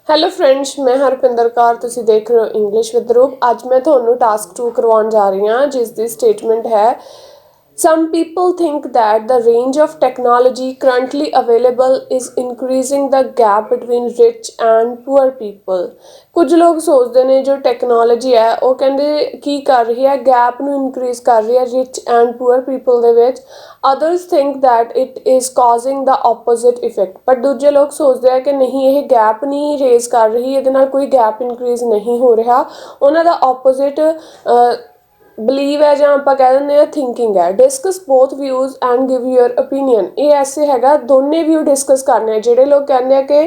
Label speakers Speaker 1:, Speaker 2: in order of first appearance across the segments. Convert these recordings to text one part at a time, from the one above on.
Speaker 1: Hello friends, ਮੈਂ ਹਰਪਿੰਦਰ ਕੌਰ। ਤੁਸੀਂ ਦੇਖ ਰਹੇ ਹੋ ਇੰਗਲਿਸ਼ ਵਿਦ ਰੂਪ। ਅੱਜ ਮੈਂ ਤੁਹਾਨੂੰ ਟਾਸਕ 2 ਕਰਵਾਉਣ ਜਾ ਰਹੀ ਹਾਂ, ਜਿਸ ਦੀ ਸਟੇਟਮੈਂਟ ਹੈ Some people think that the range of technology currently available is increasing the gap between rich and poor people। ਕੁਝ ਲੋਕ ਸੋਚਦੇ ਨੇ ਜੋ ਟੈਕਨੋਲੋਜੀ ਹੈ ਉਹ ਕਹਿੰਦੇ ਕੀ ਕਰ ਰਹੀ ਹੈ, ਗੈਪ ਨੂੰ ਇਨਕਰੀਜ਼ ਕਰ ਰਹੀ ਹੈ ਰਿਚ ਐਂਡ ਪੂਅਰ ਪੀਪਲ ਦੇ ਵਿੱਚ। Others think that it is causing the opposite effect. ਪਰ ਦੂਜੇ ਲੋਕ ਸੋਚਦੇ ਆ ਕਿ ਨਹੀਂ, ਇਹ ਗੈਪ ਨਹੀਂ ਰੇਜ਼ ਕਰ ਰਹੀ, ਇਹਦੇ ਨਾਲ ਕੋਈ ਗੈਪ ਇਨਕਰੀਜ਼ ਨਹੀਂ ਹੋ ਰਿਹਾ। ਉਹਨਾਂ ਦਾ ਆਪੋਜ਼ਿਟ ਬਲੀਵ ਹੈ ਜਾਂ ਆਪਾਂ ਕਹਿ ਦਿੰਦੇ ਹਾਂ ਥਿੰਕਿੰਗ ਹੈ। Discuss both views and give your opinion. ਇਹ ਐਸੇ ਹੈਗਾ, ਦੋਨੇ ਵਿਊ ਡਿਸਕਸ ਕਰਨੇ ਆ। ਜਿਹੜੇ ਲੋਕ ਕਹਿੰਦੇ ਆ ਕਿ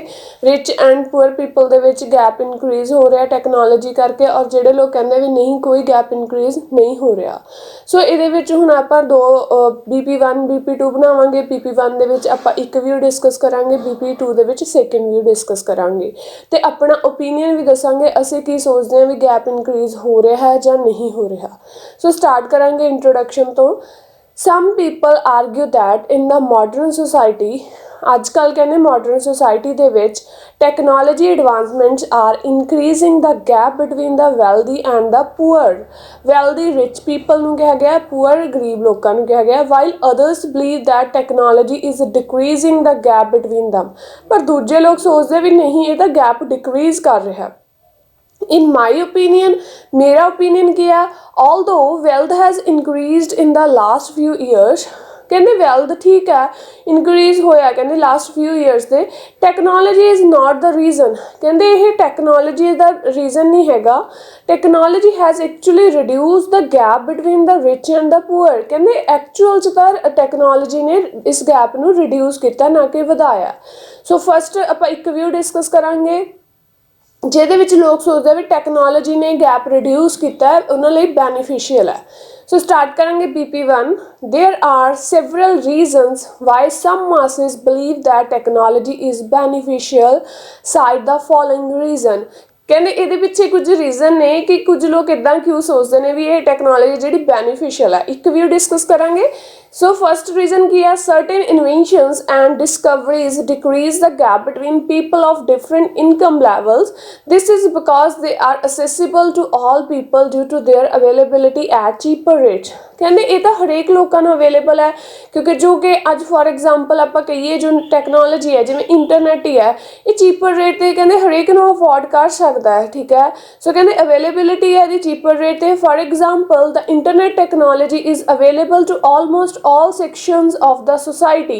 Speaker 1: ਰਿਚ ਐਂਡ ਪੂਅਰ ਪੀਪਲ ਦੇ ਵਿੱਚ ਗੈਪ ਇਨਕਰੀਜ਼ ਹੋ ਰਿਹਾ ਟੈਕਨੋਲੋਜੀ ਕਰਕੇ, ਔਰ ਜਿਹੜੇ ਲੋਕ ਕਹਿੰਦੇ ਵੀ ਨਹੀਂ, ਕੋਈ ਗੈਪ ਇਨਕਰੀਜ਼ ਨਹੀਂ ਹੋ ਰਿਹਾ। ਸੋ ਇਹਦੇ ਵਿੱਚ ਹੁਣ ਆਪਾਂ ਦੋ BP1 BP2 ਬਣਾਵਾਂਗੇ। BP1 ਦੇ ਵਿੱਚ ਆਪਾਂ ਇੱਕ ਵਿਊ ਡਿਸਕਸ ਕਰਾਂਗੇ, BP2 ਦੇ ਵਿੱਚ ਸੈਕਿੰਡ ਵਿਊ ਡਿਸਕਸ ਕਰਾਂਗੇ ਅਤੇ ਆਪਣਾ ਓਪੀਨੀਅਨ ਵੀ ਦੱਸਾਂਗੇ ਅਸੀਂ ਕੀ ਸੋਚਦੇ ਹਾਂ ਵੀ ਗੈਪ ਇਨਕਰੀਜ਼ ਹੋ ਰਿਹਾ ਹੈ ਜਾਂ ਨਹੀਂ ਹੋ ਰਿਹਾ। ਸੋ ਸਟਾਰਟ ਕਰਾਂਗੇ ਇੰਟਰੋਡਕਸ਼ਨ ਤੋਂ। Some people argue that in the modern society, ਅੱਜ ਕੱਲ੍ਹ ਕਹਿੰਦੇ ਮਾਡਰਨ ਸੁਸਾਇਟੀ ਦੇ ਵਿੱਚ technology advancements are increasing the gap between the wealthy and the poor. Wealthy rich people ਨੂੰ ਕਿਹਾ ਗਿਆ, ਪੂਅਰ ਗਰੀਬ ਲੋਕਾਂ ਨੂੰ ਕਿਹਾ ਗਿਆ। While others believe that technology is decreasing the gap between them. ਪਰ ਦੂਜੇ ਲੋਕ ਸੋਚਦੇ ਵੀ ਨਹੀਂ, ਇਹ ਤਾਂ ਗੈਪ ਡਿਕਰੀਜ਼ ਕਰ ਰਿਹਾ। In my opinion, ਮੇਰਾ ਓਪੀਨੀਅਨ ਕੀ ਹੈ, although wealth has increased in the last few years, ਕਹਿੰਦੇ ਵੈਲਥ ਠੀਕ ਹੈ ਇਨਕਰੀਜ਼ ਹੋਇਆ ਕਹਿੰਦੇ ਲਾਸਟ ਫਿਊ ਈਅਰਸ ਦੇ। Technology is not the reason. ਕਹਿੰਦੇ ਇਹ ਟੈਕਨੋਲੋਜੀ ਦਾ ਰੀਜ਼ਨ ਨਹੀਂ ਹੈਗਾ। Technology has actually reduce the gap between the rich and the poor. ਕਹਿੰਦੇ ਐਕਚੁਅਲ 'ਚ ਤਾਂ ਟੈਕਨੋਲੋਜੀ ਨੇ ਇਸ ਗੈਪ ਨੂੰ ਰਿਡਿਊਸ ਕੀਤਾ, ਨਾ ਕਿ ਵਧਾਇਆ। ਸੋ ਫਸਟ ਆਪਾਂ ਇੱਕ ਵਿਊ ਡਿਸਕਸ ਕਰਾਂਗੇ ਜਿਹਦੇ ਵਿੱਚ ਲੋਕ ਸੋਚਦੇ ਵੀ ਟੈਕਨੋਲੋਜੀ ਨੇ ਗੈਪ ਰਿਡਿਊਸ ਕੀਤਾ, ਉਹਨਾਂ ਲਈ ਬੈਨੀਫੀਸ਼ੀਅਲ ਹੈ। ਸੋ ਸਟਾਰਟ ਕਰਾਂਗੇ BP1। There are several reasons why some masses believe that technology is beneficial side the following reason. ਕਹਿੰਦੇ ਇਹਦੇ ਪਿੱਛੇ ਕੁਝ ਰੀਜ਼ਨ ਨੇ ਕਿ ਕੁਝ ਲੋਕ ਇੱਦਾਂ ਕਿਉਂ ਸੋਚਦੇ ਨੇ ਵੀ ਇਹ ਟੈਕਨੋਲੋਜੀ ਜਿਹੜੀ ਬੈਨੀਫੀਸ਼ੀਅਲ ਹੈ। ਇੱਕ ਵੀ ਡਿਸਕਸ ਕਰਾਂਗੇ। ਸੋ ਫਸਟ ਰੀਜ਼ਨ ਕੀ ਹੈ, certain inventions and discoveries decrease the gap between people of different income levels. This is because they are accessible to all people due to their availability at cheaper rates. ਕਹਿੰਦੇ ਇਹ ਤਾਂ ਹਰੇਕ ਲੋਕਾਂ ਨੂੰ available ਹੈ, ਕਿਉਂਕਿ ਜੋ ਕਿ ਅੱਜ ਫੋਰ ਐਗਜ਼ਾਮਪਲ ਆਪਾਂ ਕਹੀਏ ਜੋ ਟੈਕਨੋਲੋਜੀ ਹੈ ਜਿਵੇਂ ਇੰਟਰਨੈਟ ਹੀ ਹੈ, ਇਹ ਚੀਪਰ ਰੇਟ 'ਤੇ ਕਹਿੰਦੇ ਹਰੇਕ ਨੂੰ ਅਫੋਰਡ ਕਰ ਸਕਦਾ ਹੈ। ਠੀਕ ਹੈ, ਸੋ ਕਹਿੰਦੇ ਅਵੇਲੇਬਿਲਿਟੀ ਹੈ ਇਹਦੀ ਚੀਪਰ ਰੇਟ 'ਤੇ। For example the internet technology is available to almost all sections of the society।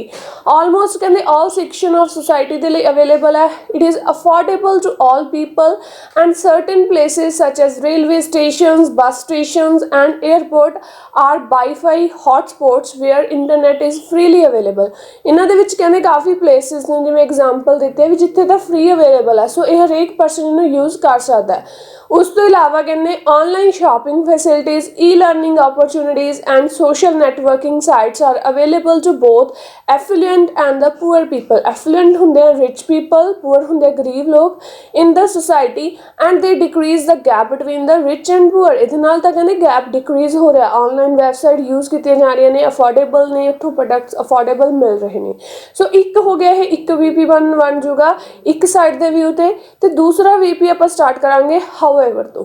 Speaker 1: almost ਕਹਿੰਦੇ all section of society ਦੇ ਲਈ available ਹੈ। it is affordable to all people and certain places such as railway stations, bus stations and airport are Wi-Fi hotspots where internet is freely available। ਇਹਨਾਂ ਦੇ ਵਿੱਚ ਕਹਿੰਦੇ ਕਾਫੀ places ਨੇ, ਜਿਵੇਂ example ਦਿੱਤੇ ਵੀ ਜਿੱਥੇ ਤਾਂ free available ਹੈ। ਸੋ ਇਹ ਹਰੇਕ ਪਰਸਨ ਇਹਨੂੰ ਯੂਜ਼ ਕਰ ਸਕਦਾ ਹੈ। ਉਸ ਤੋਂ ਇਲਾਵਾ ਕਹਿੰਦੇ online shopping facilities, e learning opportunities and social networking sites are available to both affluent and the poor people. Affluent ਹੁੰਦੇ ਆ ਰਿਚ ਪੀਪਲ, ਪੂਅਰ ਹੁੰਦੇ ਆ ਗਰੀਬ ਲੋਕ in the society, and they decrease the gap between the rich and poor. ਇਹਦੇ ਨਾਲ ਤਾਂ ਕਹਿੰਦੇ ਗੈਪ ਡਿਕਰੀਜ਼ ਹੋ ਰਿਹਾ। ਆਨਲਾਈਨ ਵੈਬਸਾਈਟ ਯੂਜ਼ ਕੀਤੀਆਂ ਜਾ ਰਹੀਆਂ ਨੇ, ਅਫੋਰਡੇਬਲ ਨੇ, ਇੱਥੋਂ ਪ੍ਰੋਡਕਟਸ ਅਫੋਰਡੇਬਲ ਮਿਲ ਰਹੇ ਨੇ। ਸੋ ਇੱਕ ਹੋ ਗਿਆ ਇਹ, ਇੱਕ BP1 ਬਣ ਜੂਗਾ ਇੱਕ ਸਾਈਡ ਦੇ ਵਿਊ ਤੇ ਦੂਸਰਾ VP ਆਪਾਂ ਸਟਾਰਟ ਕਰਾਂਗੇ ਹਾਊਐਵਰ ਤੋਂ।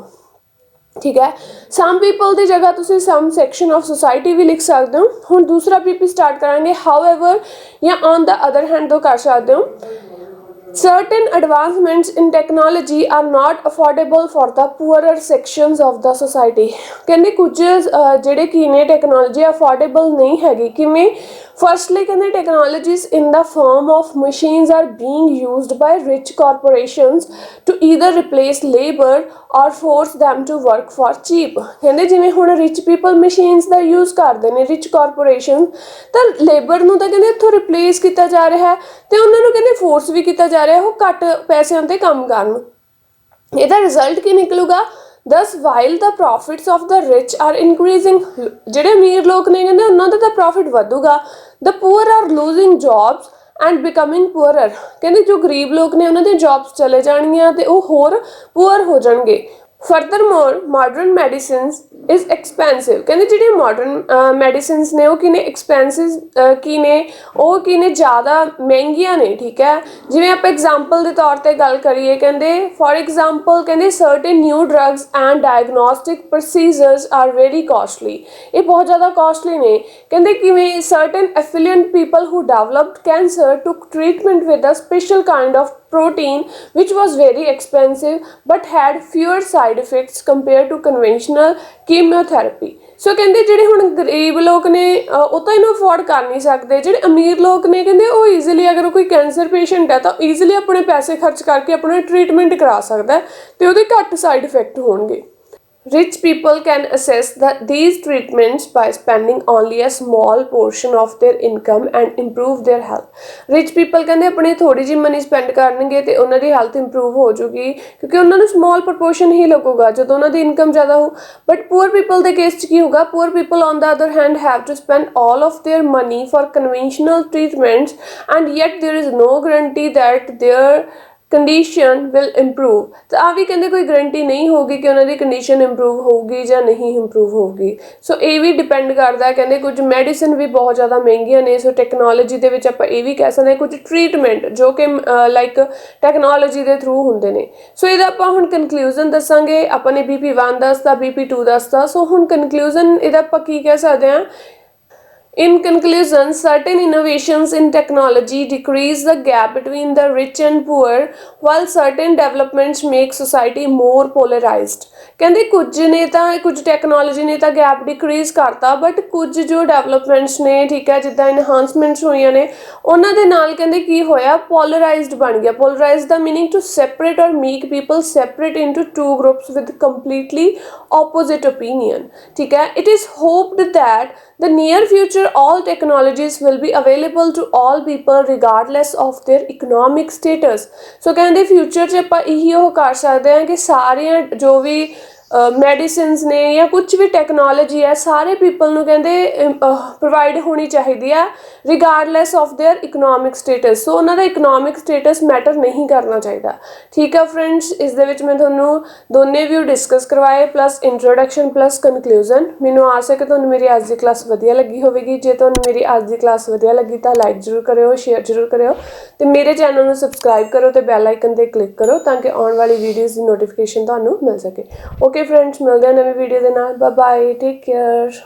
Speaker 1: ਠੀਕ ਹੈ, ਸਮ ਪੀਪਲ ਦੀ ਜਗ੍ਹਾ ਤੁਸੀਂ ਸਮ ਸੈਕਸ਼ਨ ਆਫ ਸੁਸਾਇਟੀ ਵੀ ਲਿਖ ਸਕਦੇ ਹੋ। ਹੁਣ ਦੂਸਰਾ BP ਸਟਾਰਟ ਕਰਾਂਗੇ ਹਾਊਐਵਰ ਜਾਂ ਔਨ ਦਾ ਅਦਰ ਹੈਂਡ ਤੋਂ ਕਰ ਸਕਦੇ ਹੋ। Certain advancements in technology are not affordable for the poorer sections of the society। ਕਹਿੰਦੇ ਕੁਝ ਜਿਹੜੇ ਕੀ ਨੇ ਟੈਕਨੋਲੋਜੀ ਅਫੋਰਡੇਬਲ ਨਹੀਂ ਹੈਗੀ। ਕਿਵੇਂ? ਫਸਟਲੀ ਕਹਿੰਦੇ technologies in the form of machines are being used by rich corporations to either replace labor or force them to work for cheap। ਕਹਿੰਦੇ ਜਿਵੇਂ ਹੁਣ ਰਿਚ ਪੀਪਲ ਮਸ਼ੀਨਸ ਦਾ ਯੂਜ਼ ਕਰਦੇ ਨੇ, ਰਿਚ ਕਾਰਪੋਰੇਸ਼ਨ, ਤਾਂ ਲੇਬਰ ਨੂੰ ਤਾਂ ਕਹਿੰਦੇ ਇੱਥੋਂ ਰਿਪਲੇਸ ਕੀਤਾ ਜਾ ਰਿਹਾ ਹੈ ਤੇ ਉਹਨਾਂ ਨੂੰ ਕਹਿੰਦੇ ਫੋਰਸ ਵੀ ਕੀਤਾ ਜਾ ਰਿਹਾ ਉਹ ਘੱਟ ਪੈਸਿਆਂ 'ਤੇ ਕੰਮ ਕਰਨ। ਇਹਦਾ ਰਿਜ਼ਲਟ ਕੀ ਨਿਕਲੂਗਾ? Thus, while the profits of the rich are increasing, ਜਿਹੜੇ ਅਮੀਰ ਲੋਕ ਨੇ ਕਹਿੰਦੇ ਉਹਨਾਂ ਦਾ ਤਾਂ profit ਵਧੂਗਾ। The poor are losing jobs and becoming poorer। ਕਹਿੰਦੇ ਜੋ ਗਰੀਬ ਲੋਕ ਨੇ ਉਹਨਾਂ ਦੀਆਂ ਜੌਬਸ ਚਲੇ ਜਾਣਗੀਆਂ ਤੇ ਉਹ ਹੋਰ ਪੂਅਰ ਹੋ ਜਾਣਗੇ। Furthermore, modern medicines is expensive। ਕਹਿੰਦੇ ਜਿਹੜੇ modern medicines ਨੇ ਉਹ ਕਿਨੇ expenses ਕੀ ਨੇ, ਉਹ ਕਿਨੇ ਜ਼ਿਆਦਾ ਮਹਿੰਗੀਆਂ ਨੇ। ਠੀਕ ਹੈ, ਜਿਵੇਂ ਆਪਾਂ ਐਗਜ਼ਾਮਪਲ ਦੇ ਤੌਰ ਤੇ ਗੱਲ ਕਰੀਏ, ਕਹਿੰਦੇ ਫॉर एग्जांपल ਕਹਿੰਦੇ certain new drugs and diagnostic procedures are very costly। ਇਹ ਬਹੁਤ ਜ਼ਿਆਦਾ costly ਨੇ। ਕਹਿੰਦੇ ਕਿਵੇਂ certain affluent people who developed cancer took treatment with a special kind of protein which was very expensive but had fewer side effects compared to conventional chemotherapy। ਸੋ ਕਹਿੰਦੇ ਜਿਹੜੇ ਹੁਣ ਗਰੀਬ ਲੋਕ ਨੇ ਉਹ ਤਾਂ ਇਹਨੂੰ ਅਫੋਰਡ ਕਰ ਨਹੀਂ ਸਕਦੇ। ਜਿਹੜੇ ਅਮੀਰ ਲੋਕ ਨੇ ਕਹਿੰਦੇ ਉਹ ਈਜ਼ੀਲੀ, ਅਗਰ ਕੋਈ ਕੈਂਸਰ ਪੇਸ਼ੈਂਟ ਹੈ ਤਾਂ ਈਜ਼ੀਲੀ ਆਪਣੇ ਪੈਸੇ ਖਰਚ ਕਰਕੇ ਆਪਣਾ ਟ੍ਰੀਟਮੈਂਟ ਕਰਾ ਸਕਦਾ ਤੇ ਉਹਦੇ ਘੱਟ ਸਾਈਡ ਇਫੈਕਟ ਹੋਣਗੇ। Rich people can assess these treatments by spending only a small portion of their income and improve their health। Rich people ਕਹਿੰਦੇ ਆਪਣੀ ਥੋੜੀ ਜਿਹੀ ਮਨੀ ਸਪੈਂਡ ਕਰਨਗੇ ਤੇ ਉਹਨਾਂ ਦੀ ਹੈਲਥ ਇੰਪਰੂਵ ਹੋ ਜੂਗੀ, ਕਿਉਂਕਿ ਉਹਨਾਂ ਨੂੰ ਸਮਾਲ ਪ੍ਰਪੋਰਸ਼ਨ ਹੀ ਲੱਗੂਗਾ ਜਦੋਂ ਉਹਨਾਂ ਦੀ ਇਨਕਮ ਜ਼ਿਆਦਾ ਹੋ। ਬਟ ਪੂਅਰ ਪੀਪਲ ਦੇ ਕੇਸ 'ਚ ਕੀ ਹੋਊਗਾ, poor people on the other hand have to spend all of their money for conventional treatments and yet there is no guarantee that their condition will improve. ਤਾਂ ਆ ਵੀ ਕਹਿੰਦੇ ਕੋਈ guarantee ਨਹੀਂ ਹੋਊਗੀ ਕਿ ਉਹਨਾਂ ਦੀ ਕੰਡੀਸ਼ਨ ਇੰਪਰੂਵ ਹੋਊਗੀ ਜਾਂ ਨਹੀਂ ਇੰਪਰੂਵ ਹੋਊਗੀ। ਸੋ ਇਹ ਵੀ ਡਿਪੈਂਡ ਕਰਦਾ। ਕਹਿੰਦੇ ਕੁਝ ਮੈਡੀਸਨ ਵੀ ਬਹੁਤ ਜ਼ਿਆਦਾ ਮਹਿੰਗੀਆਂ ਨੇ। ਸੋ ਟੈਕਨੋਲੋਜੀ ਦੇ ਵਿੱਚ ਆਪਾਂ ਇਹ ਵੀ ਕਹਿ ਸਕਦੇ ਹਾਂ ਕੁਝ ਟ੍ਰੀਟਮੈਂਟ ਜੋ ਕਿ ਲਾਈਕ ਟੈਕਨੋਲੋਜੀ ਦੇ ਥਰੂ ਹੁੰਦੇ ਨੇ। ਸੋ ਇਹਦਾ ਆਪਾਂ ਹੁਣ ਕਨਕਲੂਜਨ ਦੱਸਾਂਗੇ। ਆਪਾਂ ਨੇ BP1 ਦੱਸਦਾ, BP2 ਦੱਸਦਾ। ਸੋ ਹੁਣ ਕਨਕਲੂਜਨ ਇਹਦਾ ਆਪਾਂ ਕੀ ਕਹਿ ਸਕਦੇ ਹਾਂ। In conclusion, certain innovations in technology decrease the gap between the rich and poor, while certain developments make society more polarized। ਕਹਿੰਦੇ ਕੁਝ ਨੇ ਤਾਂ ਕੁਝ ਟੈਕਨੋਲੋਜੀ ਨੇ ਤਾਂ ਗੈਪ ਡਿਕਰੀਜ਼ ਕਰਤਾ, ਬਟ ਕੁਝ ਜੋ ਡਿਵੈਲਪਮੈਂਟਸ ਨੇ, ਠੀਕ ਹੈ, ਜਿੱਦਾਂ ਇਨਹਾਂਸਮੈਂਟਸ ਹੋਈਆਂ ਨੇ, ਉਹਨਾਂ ਦੇ ਨਾਲ ਕਹਿੰਦੇ ਕੀ ਹੋਇਆ, ਪੋਲਰਾਈਜ਼ਡ ਬਣ ਗਿਆ। ਪੋਲਰਾਈਜ਼ਡ ਦਾ meaning to separate or make people separate into two groups with completely opposite opinion। ਠੀਕ ਹੈ, it is hoped that the near future all technologies will be available to all people regardless of their economic status। ਸੋ ਕਹਿੰਦੇ future 'ਚ ਆਪਾਂ ਇਹੀ ਉਹ ਕਰ ਸਕਦੇ ਹਾਂ ਕਿ ਸਾਰੀਆਂ ਜੋ ਵੀ ਮੈਡੀਸਿਨਸ ਨੇ ਜਾਂ ਕੁਝ ਵੀ ਟੈਕਨੋਲੋਜੀ ਹੈ ਸਾਰੇ ਪੀਪਲ ਨੂੰ ਕਹਿੰਦੇ ਪ੍ਰੋਵਾਈਡ ਹੋਣੀ ਚਾਹੀਦੀ ਹੈ regardless of their economic status. So ਉਹਨਾਂ ਦਾ ਇਕਨੋਮਿਕ ਸਟੇਟਸ ਮੈਟਰ ਨਹੀਂ ਕਰਨਾ ਚਾਹੀਦਾ। ਠੀਕ ਹੈ ਫਰੈਂਡਸ, ਇਸ ਦੇ ਵਿੱਚ ਮੈਂ ਤੁਹਾਨੂੰ ਦੋਨੇ ਵਿਊ ਡਿਸਕਸ ਕਰਵਾਏ, ਪਲੱਸ ਇੰਟਰੋਡਕਸ਼ਨ ਪਲੱਸ ਕਨਕਲੂਜਨ। ਮੈਨੂੰ ਆਸ ਹੈ ਕਿ ਤੁਹਾਨੂੰ ਮੇਰੀ ਅੱਜ ਦੀ ਕਲਾਸ ਵਧੀਆ ਲੱਗੀ ਹੋਵੇਗੀ। ਜੇ ਤੁਹਾਨੂੰ ਮੇਰੀ ਅੱਜ ਦੀ ਕਲਾਸ ਵਧੀਆ ਲੱਗੀ ਤਾਂ ਲਾਈਕ ਜ਼ਰੂਰ ਕਰਿਓ, ਸ਼ੇਅਰ ਜ਼ਰੂਰ ਕਰਿਓ ਅਤੇ ਮੇਰੇ ਚੈਨਲ ਨੂੰ ਸਬਸਕ੍ਰਾਈਬ ਕਰੋ ਅਤੇ ਬੈਲ ਆਈਕਨ 'ਤੇ ਕਲਿੱਕ ਕਰੋ ਤਾਂ ਕਿ ਆਉਣ ਵਾਲੀ ਵੀਡੀਓਜ਼ ਦੀ ਨੋਟੀਫਿਕੇਸ਼ਨ ਤੁਹਾਨੂੰ ਮਿਲ ਸਕੇ। ਓਕੇ फ्रेंड्स, मिलते हैं नवी वीडियो के नाल। Bye bye, take care.